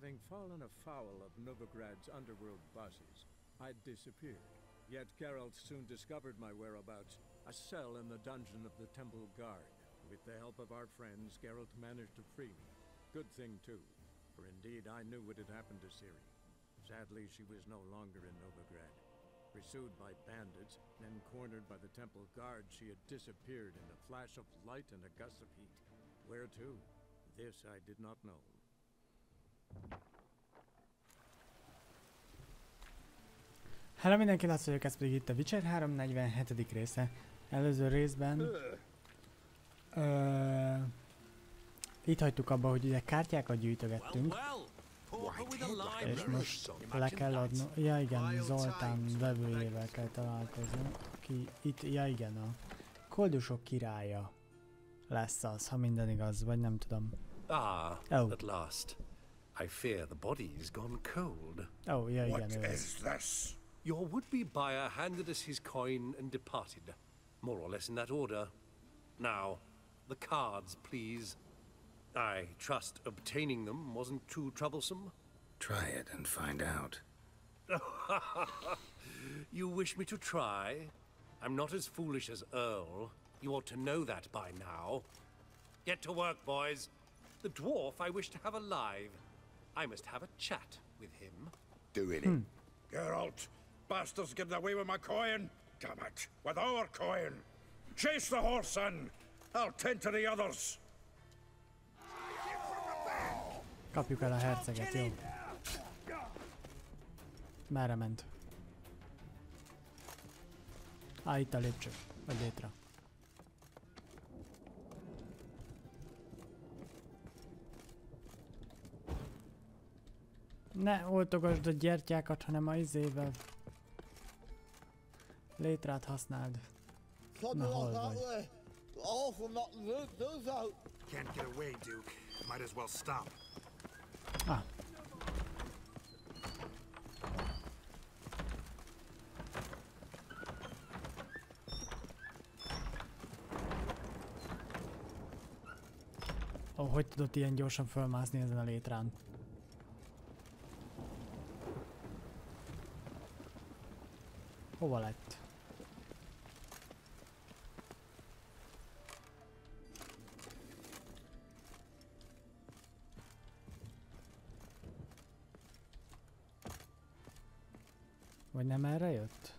Having fallen afoul of Novigrad's underworld bosses, I'd disappeared. Yet Geralt soon discovered my whereabouts, a cell in the dungeon of the Temple Guard. With the help of our friends, Geralt managed to free me. Good thing, too, for indeed I knew what had happened to Ciri. Sadly, she was no longer in Novigrad. Pursued by bandits, then cornered by the Temple Guard, she had disappeared in a flash of light and a gust of heat. Where to? This I did not know. Hello mindenki, Laci vagyok, ez pedig itt a Witcher 3 47. része. Előző részben itt hagytuk abba, hogy ugye kártyákat gyűjtögettünk, és most le kell adnunk. Ja igen, Zoltán vevőjével kell találkozni, aki itt, ja igen, a koldusok királya lesz az, ha minden igaz, vagy nem tudom. At last. I fear the body's gone cold. Oh, ja igen, What is this? Your would-be buyer handed us his coin and departed, more or less in that order. Now, the cards, please. I trust obtaining them wasn't too troublesome? Try it and find out. You wish me to try? I'm not as foolish as Earl. You ought to know that by now. Get to work, boys. The dwarf I wish to have alive. I must have a chat with him. Doing it. Geralt, bastards getting away with my coin. Damn it, with our coin. Chase the horse in. I'll tend to the others. Kapjuk el a herceget, jó? Merre ment? Itt a lépcső, vagy létre. Ne oltogasd a gyertyákat, hanem a izével. Létrát használd. Na, hol vagy? Can't get away, Duke. Might as well stop. Ah. Hogy tudott ilyen gyorsan fölmászni ezen a létrán? Hova lett? Vagy nem erre jött?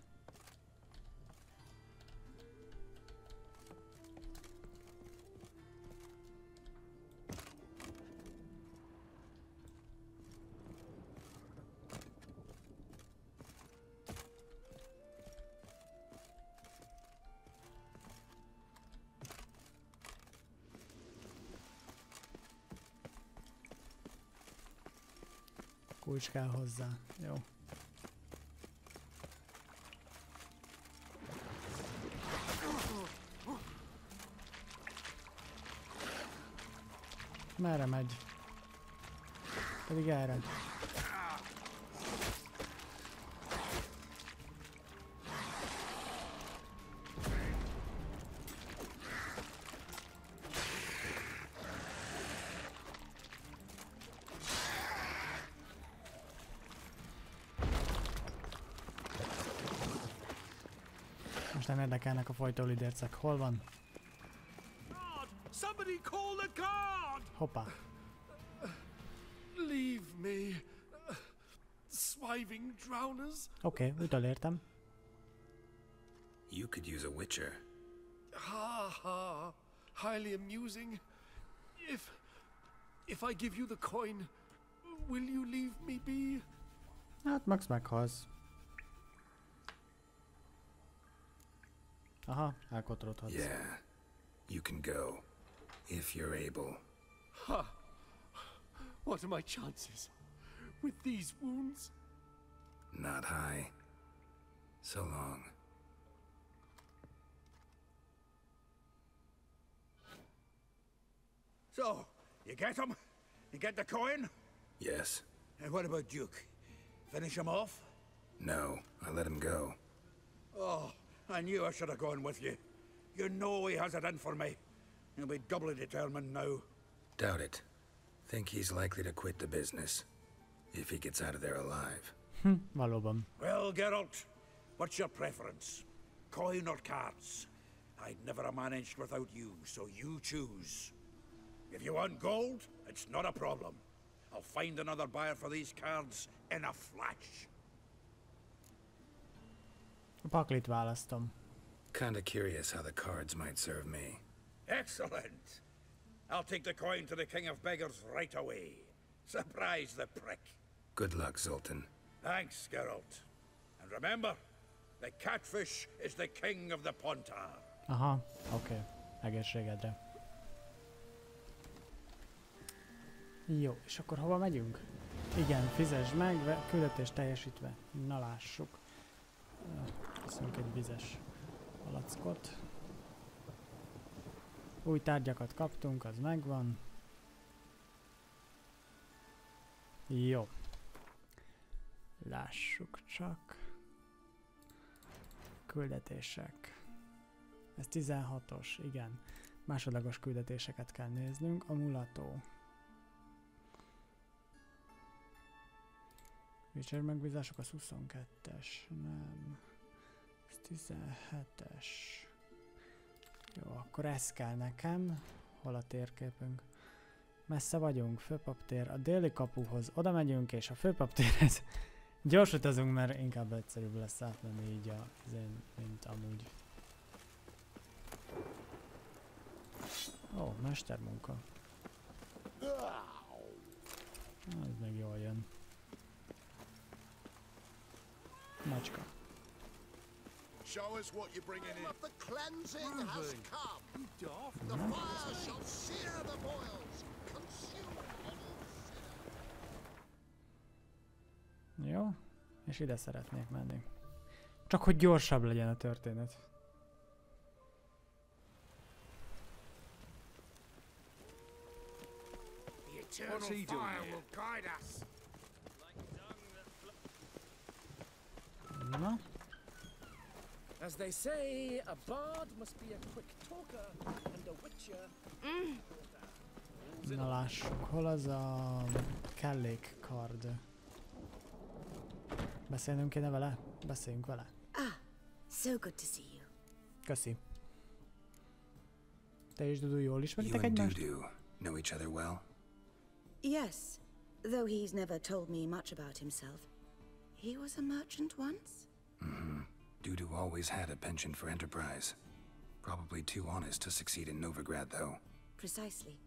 Kulcs kell hozzá. Jó. Merre megy? Pedig erre. Most nem érdekelnek a folytólidercek. Hol van? Hoppá. Leave me, swiving drowners. Oké, utolértem. You could use a witcher. Ha ha, highly amusing. If I give you the coin, will you leave me be? Hát max meghalsz. Aha, elkotrodhatsz. Yeah, you can go, if you're able. Ha! What are my chances with these wounds? Not high. So long. So, you get him? You get the coin? Yes. And what about Duke? Finish him off? No, I let him go. Oh, I knew I should have gone with you. You know he has it in for me. He'll be doubly determined now. Doubt it. Think he's likely to quit the business. If he gets out of there alive. Valóban. Well, Geralt, what's your preference? Coin or cards? I'd never have managed without you, so you choose. If you want gold, it's not a problem. I'll find another buyer for these cards in a flash. A paklit választom. Kinda curious how the cards might serve me. Excellent. I'll take the coin to the King of Beggars right away. Surprise the prick. Good luck, Zoltan. Thanks, Geralt. And remember, the catfish is the king of the Pontar. Aha, oké. Egészségedre. Jó, és akkor hova megyünk? Igen, fizesd meg, küldetés teljesítve. Na lássuk. Veszünk egy vizes palackot. Új tárgyakat kaptunk, az megvan. Jó. Lássuk csak. Küldetések. Ez 16-os, igen. Másodlagos küldetéseket kell néznünk. A Mulató. Witcher megbízások az 22-es. Nem. Ez 17-es. Jó, akkor ez kell nekem. Hol a térképünk? Messze vagyunk, főpaptér. A déli kapuhoz oda megyünk, és a főpaptérhez gyors utazunk, mert inkább egyszerűbb lesz átmenni így mint amúgy. Ó, mestermunka. Ez meg jól jön. Macska. Show us what you're bringing in. The cleansing has come. The fire shall sear the boils, consume any sinner. Jó, és ide szeretnék menni. Csak hogy gyorsabb legyen a történet. What's he doing here? Na, As they say, a bard must be a quick talker, and a witcher. na lássuk, hol az a kellékkard? Beszélnünk kéne vele? Beszéljünk vele. Ah, so good to see you. Köszi. Te és Dudu jól You ismeritek and egymást? Dudu know each other well? Yes, though he's never told me much about himself. He was a merchant once? Dudu always had a penchant for enterprise. Probably too honest to succeed in Novigrad, though. Precisely.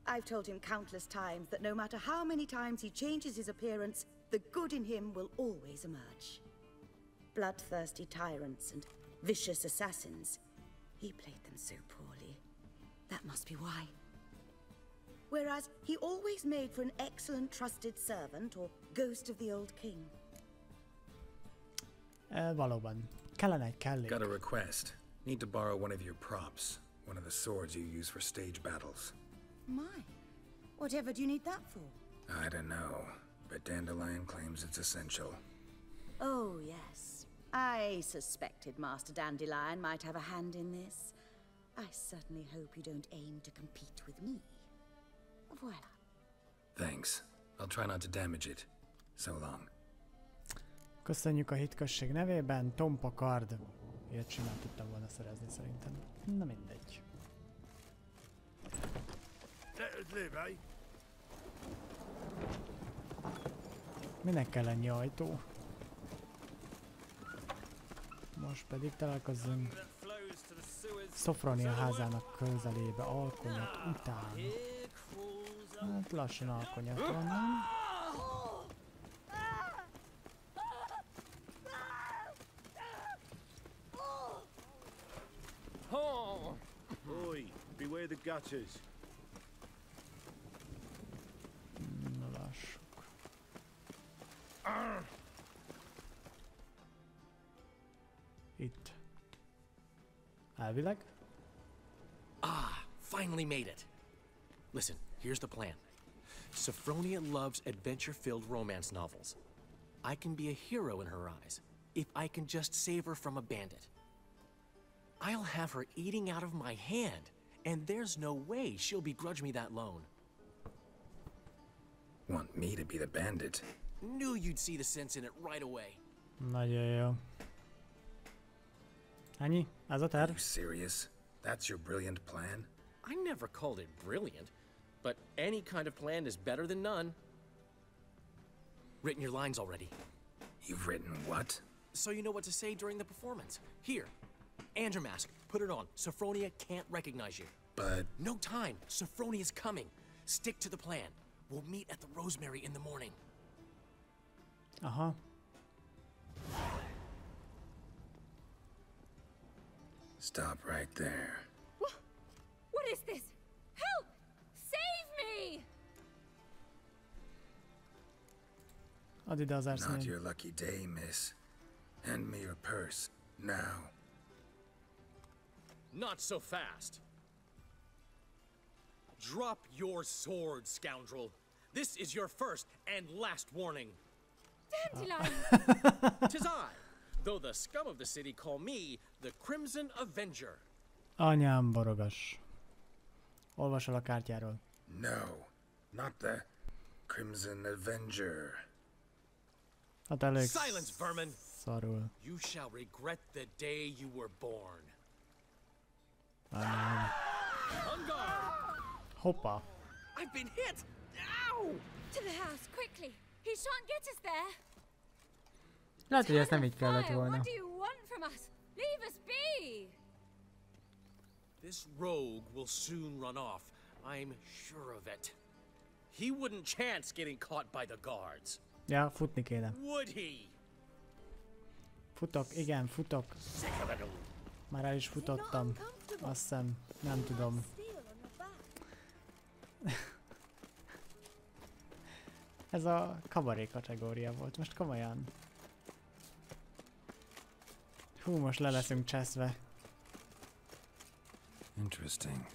I've told him countless times that no matter how many times he changes his appearance, the good in him will always emerge. Bloodthirsty tyrants and vicious assassins. He played them so poorly. That must be why. Whereas he always made for an excellent trusted servant or ghost of the old king. Valóban. Kellene egy kellék. Got a request. Need to borrow one of your props. One of the swords you use for stage battles. My, whatever do you need that for? I don't know, but Dandelion claims it's essential. Oh, yes. I suspected Master Dandelion might have a hand in this. I certainly hope you don't aim to compete with me. Voilà. Thanks. I'll try not to damage it. So long. Köszönjük a hitközség nevében. Tompa kard. Ilyet simán tudtam volna szerezni szerintem. Na mindegy. Minek kell ennyi ajtó? Most pedig találkozzunk Szofronia házának közelébe alkonyat után. Hát lassan alkonyat van, nem? Oi, beware the gutters. Na lássuk. Itt. Elvileg? Ah, finally made it. Listen, here's the plan. Sophronia loves adventure-filled romance novels. I can be a hero in her eyes, if I can just save her from a bandit. I'll have her eating out of my hand, and there's no way she'll begrudge me that loan. Want me to be the bandit? Knew you'd see the sense in it right away. Nagyon jó. Ennyi? Ez a Are terv? you serious? That's your brilliant plan? I never called it brilliant, but any kind of plan is better than none. Written your lines already. You've written what? So you know what to say during the performance. Here, and your mask. Put it on. Sophronia can't recognize you. But... No time. Sophronia's coming. Stick to the plan. We'll meet at the Rosemary in the morning. Aha. Stop right there. What is this? Help! Save me! Add ide az Not erszényed. your lucky day, miss. Hand me your purse. Now. Not so fast. Drop your sword, scoundrel. This is your first and last warning. Dandelion! 'Tis I, though the scum of the city call me the Crimson Avenger. Anyám borogas. Olvasol a kártyáról. No. Not the Crimson Avenger. Hát elég Silence, vermin! szarul. You shall regret the day you were born. Anyám. On guard! Hoppa. I've been hit! Ow! To the house, quickly! He shan't get us there! Lehet, hogy ezt nem így Turn the kellett fire. volna. What do you want from us? Leave us be! This rogue will soon run off. I'm sure of it. He wouldn't chance getting caught by the guards. Ja, futni kéne. Would he? Futok, igen, futok. Már el is futottam. Azt hiszem, nem tudom. Ez a kabaré kategória volt, most komolyan. Hú, most le leszünk cseszve. Interesting.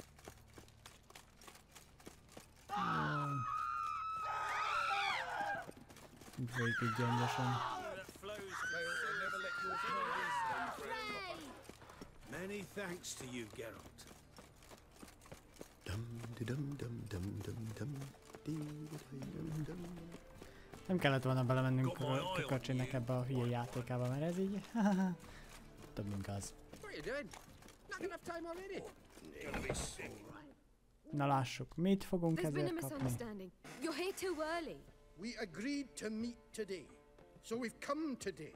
Folyik így gyöngyösen. Many thanks to you, Geralt. Nem kellett volna belemennünk Kakacsinek ebbe a hülye játékába, mert ez így... több mint az. Na lássuk, mit fogunk There's been a ezért kapni? misunderstanding. You're here too early. We agreed to meet today, so we've come today.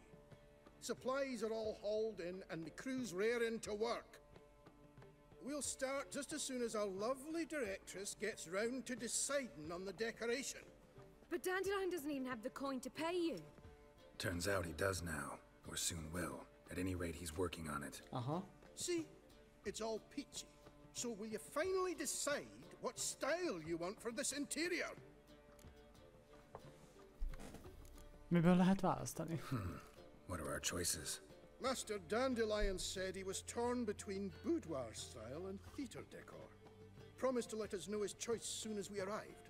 Supplies are all hauled in and the crew's raring to work. We'll start just as soon as our lovely directress gets round to deciding on the decoration. But Dandelion doesn't even have the coin to pay you. Turns out he does now, or soon will. At any rate, he's working on it. Aha. See, it's all peachy. So will you finally decide what style you want for this interior? Miből lehet választani? What are our choices? Master Dandelion said he was torn between boudoir style and theatre decor. Promised to let us know his choice soon as we arrived.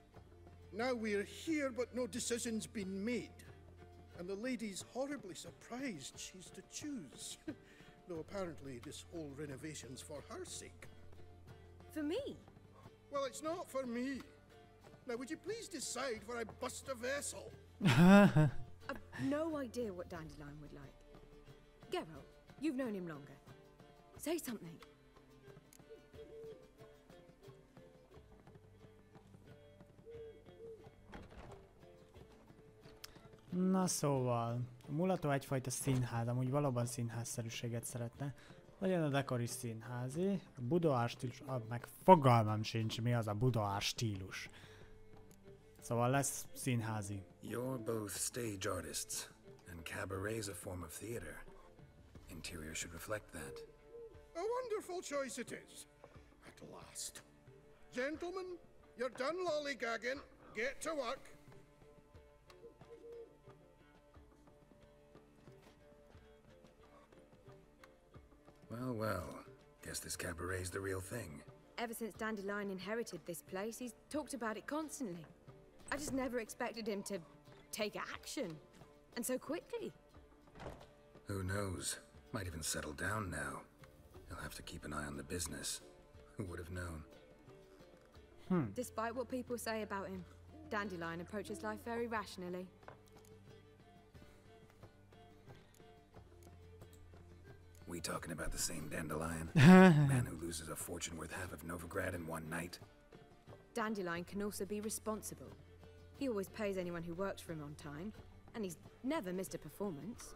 Now we're here, but no decision's been made. And the lady's horribly surprised she's to choose. Though apparently this whole renovation's for her sake. For me? Well, it's not for me. Now, would you please decide before I bust a vessel? I've no idea what Dandelion would like. Geralt, you've known him longer. Say something. Na szóval, a Mulató egyfajta színház, amúgy valóban színházszerűséget szeretne. Legyen a dekor is színházi, a boudoir stílus, meg fogalmam sincs mi az a boudoir stílus. Szóval lesz színházi. You're both stage artists, and cabaret's a form of theater. Interior should reflect that. A wonderful choice it is. At last. Gentlemen, you're done lollygagging. Get to work. Well, well. Guess this cabaret's the real thing. Ever since Dandelion inherited this place, he's talked about it constantly. I just never expected him to take action. And so quickly. Who knows? Might even settle down now. He'll have to keep an eye on the business. Who would have known? Despite what people say about him, Dandelion approaches life very rationally. We talking about the same dandelion? Man who loses a fortune worth half of Novigrad in one night? Dandelion can also be responsible. He always pays anyone who works for him on time, and he's never missed a performance.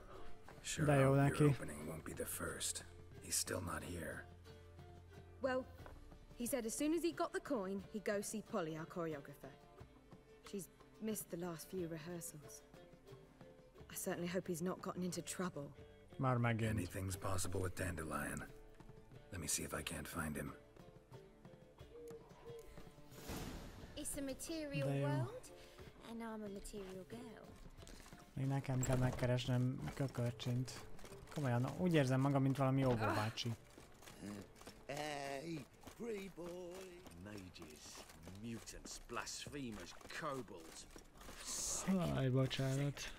Sure, your opening won't be the first. He's still not here. Well, he said as soon as he got the coin, he'd go see Polly, our choreographer. She's missed the last few rehearsals. I certainly hope he's not gotten into trouble. Anything's possible with Dandelion. Let me see if I can't find him. It's a material world, and I'm a material girl. Még nekem kell megkeresnem kökörcsint. Komolyan, úgy érzem magam, mint valami óvóbácsi. Hey, free boy. Mages, mutants, blasphemers, kobolds. Aj, bocsánat.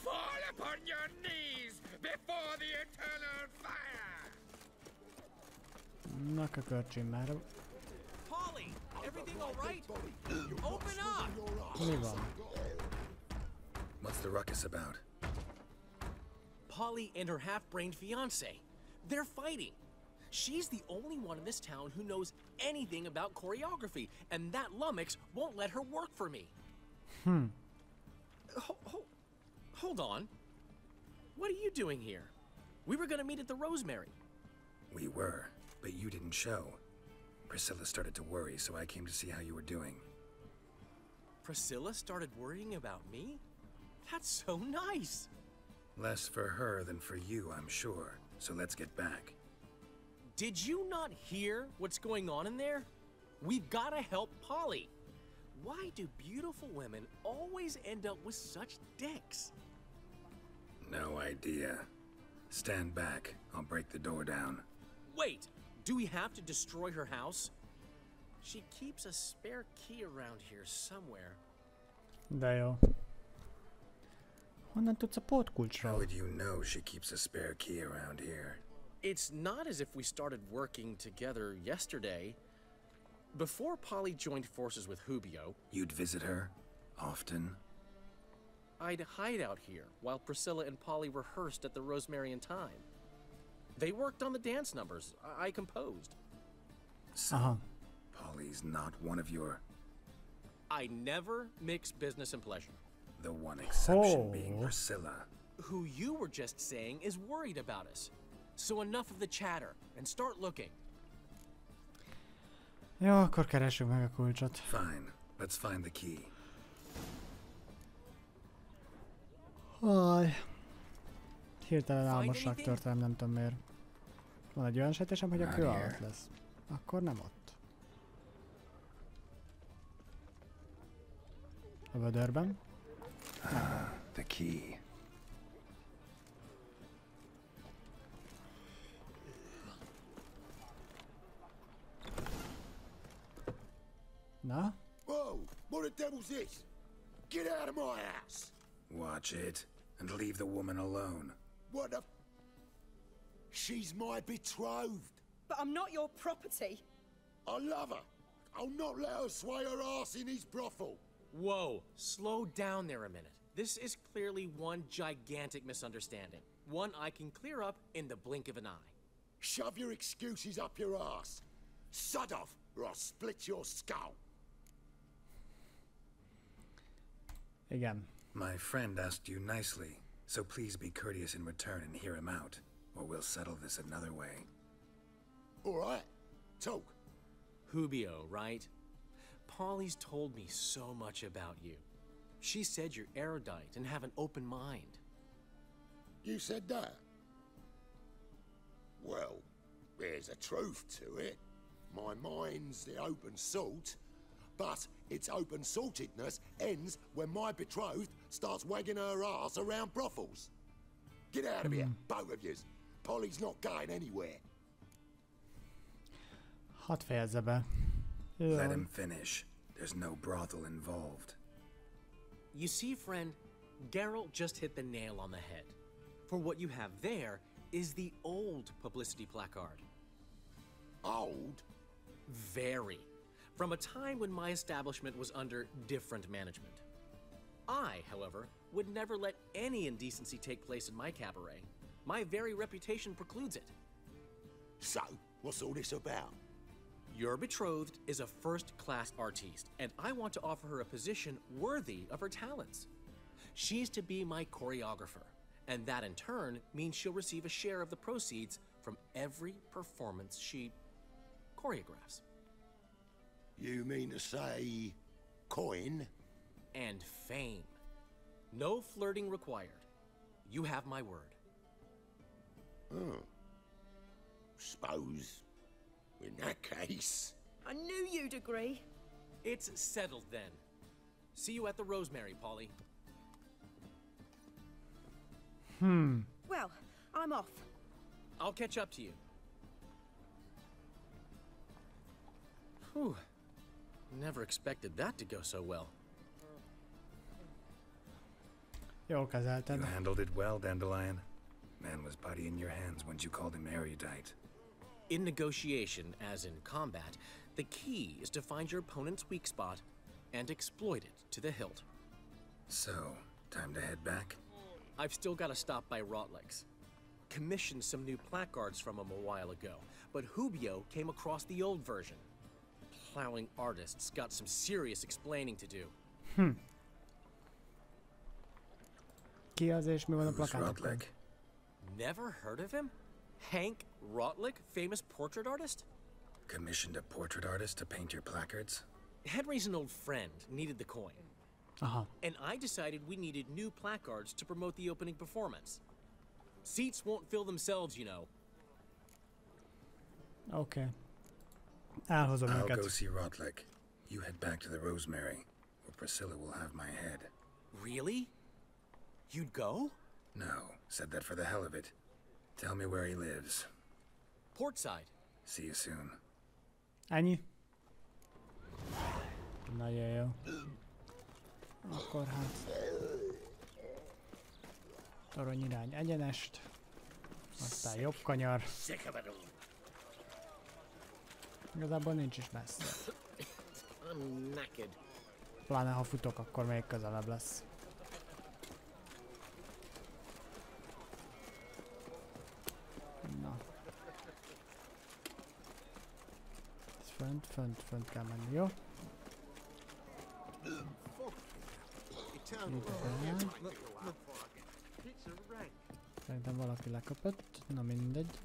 Fall upon your knees before the eternal fire! Na, kökörcsim már. Polly, everything all right? Open up! Mi van? What's the ruckus about? Polly and her half-brained fiancé. They're fighting. She's the only one in this town who knows anything about choreography, and that lummox won't let her work for me. Hold on. What are you doing here? We were gonna meet at the Rosemary. We were, but you didn't show. Priscilla started to worry, so I came to see how you were doing. Priscilla started worrying about me? That's so nice. Less for her than for you, I'm sure. So let's get back. Did you not hear what's going on in there? We've gotta help Polly. Why do beautiful women always end up with such dicks? No idea. Stand back. I'll break the door down. Wait, do we have to destroy her house? She keeps a spare key around here somewhere. De jó. Honnan tudsz a pótkulcsról? How would you know she keeps a spare key around here? It's not as if we started working together yesterday. Before Polly joined forces with Hubio... You'd visit her? Often? I'd hide out here while Priscilla and Polly rehearsed at the Rosemary in time. They worked on the dance numbers. I composed. So, Polly's not one of your... I never mix business and pleasure. The one exception being Priscilla. Who you were just saying is worried about us. So enough of the chatter and start looking. Jó, akkor keressük meg a kulcsot. Fine. Let's find the key. Aj. Hirtelen álmosság történelem, nem tudom miért. Van egy olyan sejtésem, hogy a kő alatt lesz. Akkor nem ott. A vödörben. The key. Na? Whoa! What the devil's this? Get out of my house! Watch it, and leave the woman alone. What the... She's my betrothed. But I'm not your property. I love her. I'll not let her sway her ass in his brothel. Whoa, slow down there a minute. This is clearly one gigantic misunderstanding. One I can clear up in the blink of an eye. Shove your excuses up your ass. Sod off, or I'll split your skull. Igen. My friend asked you nicely, so please be courteous in return and hear him out, or we'll settle this another way. All right, talk. Hubio, right? Polly's told me so much about you. She said you're erudite and have an open mind. You said that? Well, there's a truth to it. My mind's the open salt, but its open-saltedness ends when my betrothed starts wagging her ass around brothels. Get out of here, both of yous. Polly's not going anywhere. Hadd fejezze be. Let him finish. There's no brothel involved. You see, friend, Geralt just hit the nail on the head. For what you have there is the old publicity placard. Old? Very. From a time when my establishment was under different management. I, however, would never let any indecency take place in my cabaret. My very reputation precludes it. So, what's all this about? Your betrothed is a first-class artiste, and I want to offer her a position worthy of her talents. She's to be my choreographer, and that in turn means she'll receive a share of the proceeds from every performance she choreographs. You mean to say coin? And fame. No flirting required. You have my word. Oh. Suppose, in that case... I knew you'd agree. It's settled then. See you at the Rosemary, Polly. Well, I'm off. I'll catch up to you. Whew. Never expected that to go so well. Jól kezelted. You handled it well, Dandelion. Man was body in your hands once you called him erudite. In negotiation, as in combat, the key is to find your opponent's weak spot and exploit it to the hilt. So, time to head back? I've still got to stop by Rotlick's. Commissioned some new placards from him a while ago, but Hubio came across the old version. Plowing artists got some serious explaining to do. Ki az és mi van a plakátokon? Never heard of him? Hank Rotlick, famous portrait artist? Commissioned a portrait artist to paint your placards? Henry's an old friend, needed the coin. And I decided we needed new placards to promote the opening performance. Seats won't fill themselves, you know. Okay. Elhozom I'll őket. go see Rotlick. You head back to the Rosemary, where Priscilla will have my head. Really? You'd go? No, said that for the hell of it. Tell me where he lives. Portside. See you soon. Ennyi? Nagyon jó. Akkor hát... Torony irány egyenest. Aztán jobb kanyar. Igazából nincs is messze. Pláne ha futok, akkor még közelebb lesz. Na. Fönt kell menni, jó? Szerintem valaki lekapott, na mindegy.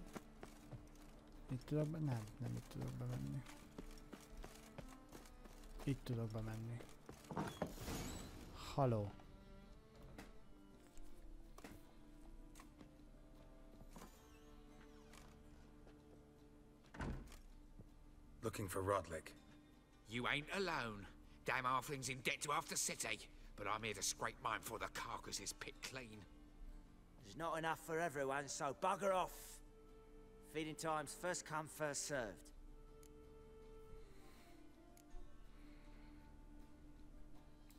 Itt tudok be... Nem itt tudok bemenni. Itt tudok bemenni. Haló. Looking for Rotlick. You ain't alone. Damn halfling's in debt to half the city, but I'm here to scrape mine before the carcass is picked clean. There's not enough for everyone, so bugger off. Feeding time's first come, first served.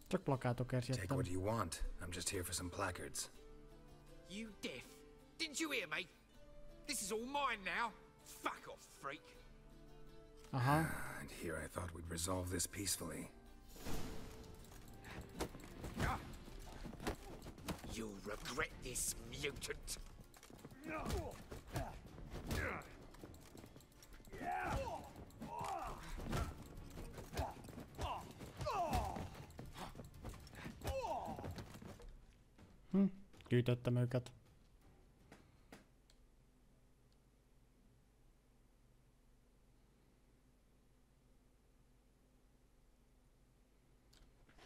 Csak plakátokért Take jöttem. what you want. I'm just here for some placards. You deaf? Didn't you hear me? This is all mine now. Fuck off, freak. And here I thought we'd resolve this peacefully. You'll regret this, mutant. Gyűjtöttem őket.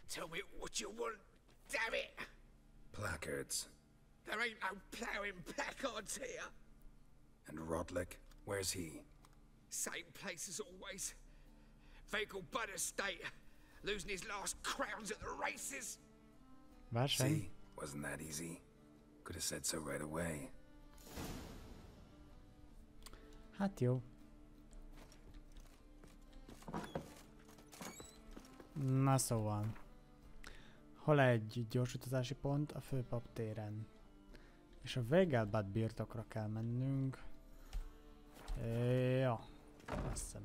Tell me what you want, damn it! Placards. There ain't no ploughing placards here. And Rotlick? Where's he? Same place as always. Vehicle Bud Estate. Losing his last crowns at the races. See? Wasn't that easy? Could have said so right away. Hát jó. Na szóval. Hol egy gyors utazási pont? A főpap téren. És a Vegelbad birtokra kell mennünk. Ja. Azt hiszem.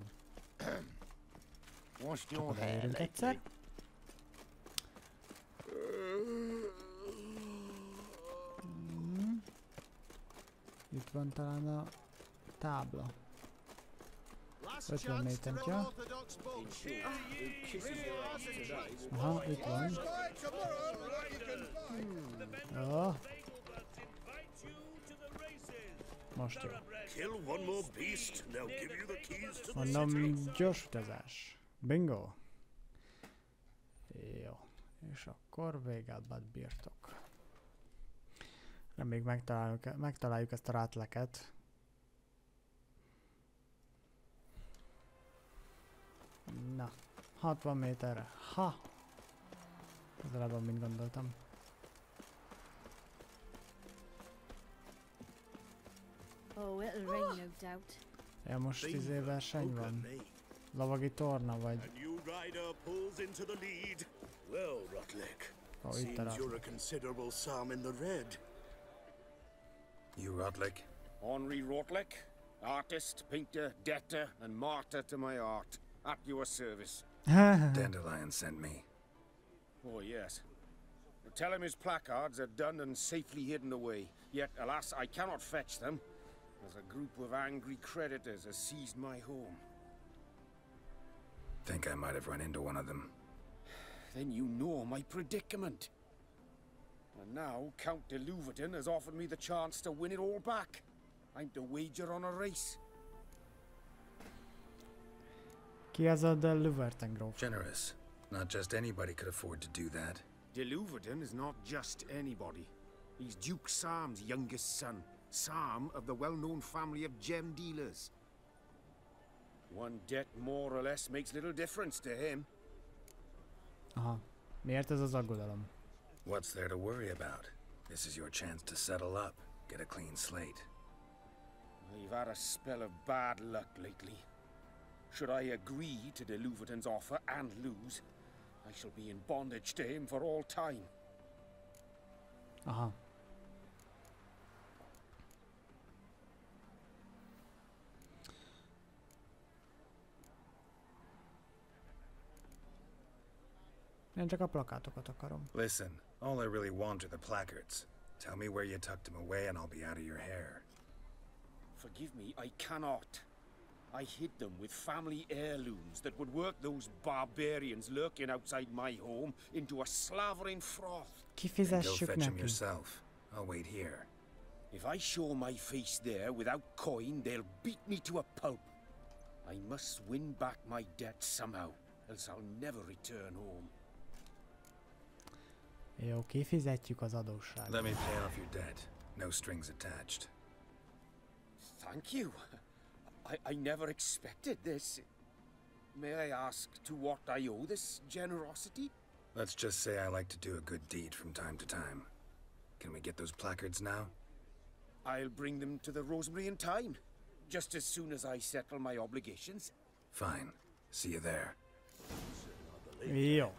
Csak odaérünk egyszer. Itt van talán a tábla. 50 métertja. Aha, itt van. Jó. Most jó. Mondom, gyors utazás. Bingo. Jó. És akkor végelbad birtok. Még megtaláljuk ezt a rátleket. Na, 60 méterre. Ha! Közelebb van, mint gondoltam. Oh, it'll rain, no doubt. Ja, most 10 verseny van. Lovagi torna vagy. Oh, itt a Ratlick. You Ratlick? Henri Ratlick, artist, painter, debtor, and martyr to my art. At your service. Dandelion sent me. Oh, yes. Tell him his placards are done and safely hidden away. Yet, alas, I cannot fetch them, as a group of angry creditors has seized my home. Think I might have run into one of them. Then you know my predicament. And now, Count de Louverton has offered me the chance to win it all back. I'm to wager on a race. Ki az a de Louverton gróf? Generous. Not just anybody could afford to do that. De Louverton is not just anybody. He's Duke Sam's youngest son. Sam of the well-known family of gem dealers. One debt more or less makes little difference to him. Aha. Miért ez az aggodalom? What's there to worry about? This is your chance to settle up, get a clean slate. I've had a spell of bad luck lately. Should I agree to de Louverton's offer and lose, I shall be in bondage to him for all time. Aha. Én csak a plakátokat akarom. Listen, all I really want are the placards. Tell me where you tucked them away and I'll be out of your hair. Forgive me, I cannot. I hid them with family heirlooms that would work those barbarians lurking outside my home into a slavering froth. Kifizessük Go fetch them neki. yourself. I'll wait here. If I show my face there without coin, they'll beat me to a pulp. I must win back my debt somehow, else I'll never return home. Jó, kifizetjük az adósságot. Let me pay off your debt. No strings attached. Thank you. I never expected this. May I ask to what I owe this generosity? Let's just say I like to do a good deed from time to time. Can we get those placards now? I'll bring them to the Rosemary in time, just as soon as I settle my obligations. Fine. See you there. Jó.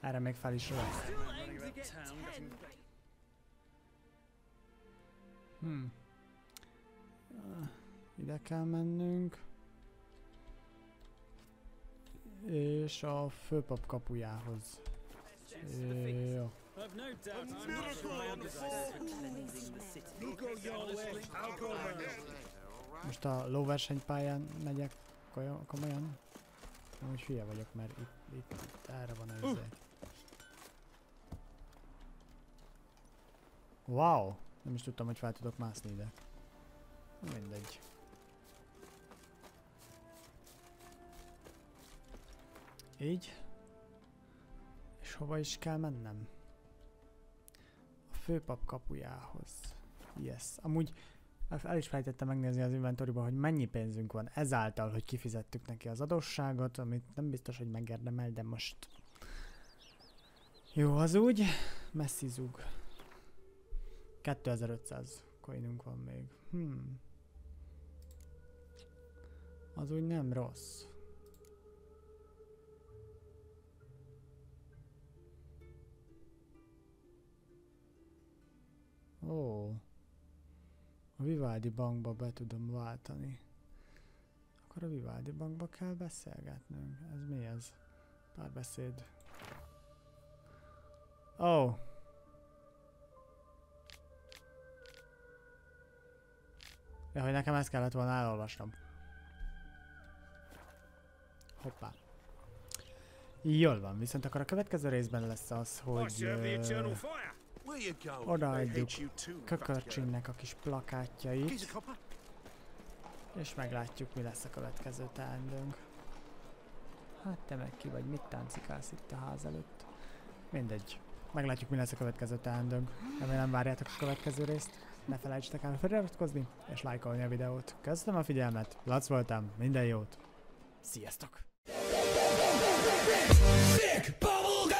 Erre még fel is rá. Ide kell mennünk. És a főpap kapujához. Jó. Most a lóversenypályán megyek komolyan? Amúgy hülye vagyok, mert itt erre van ezzel. Wow! Nem is tudtam, hogy fel tudok mászni ide. Mindegy. Így. És hova is kell mennem? A főpap kapujához. Yes. Amúgy el is felejtettem megnézni az inventoryba, hogy mennyi pénzünk van ezáltal, hogy kifizettük neki az adósságot, amit nem biztos, hogy megérdemel, de most... Jó, az úgy. Messzi zug. 2500 coinunk van még. Az úgy nem rossz. Ó. A Vivaldi bankba be tudom váltani. Akkor a Vivaldi bankba kell beszélgetnünk. Ez mi ez? Párbeszéd. Ó. De hogy nekem ezt kellett volna elolvasnom. Hoppá. Jól van, viszont akkor a következő részben lesz az, hogy odaadjuk Kökörcsinnek a kis plakátjait, és meglátjuk, mi lesz a következő teendőnk. Hát te meg ki vagy, mit táncikálsz itt a ház előtt? Mindegy. Meglátjuk, mi lesz a következő teendőnk. Remélem várjátok a következő részt. Ne felejtsetek el feliratkozni és lájkolni a videót. Köszönöm a figyelmet, Lac voltam, minden jót! Sziasztok! Sick bubble girl!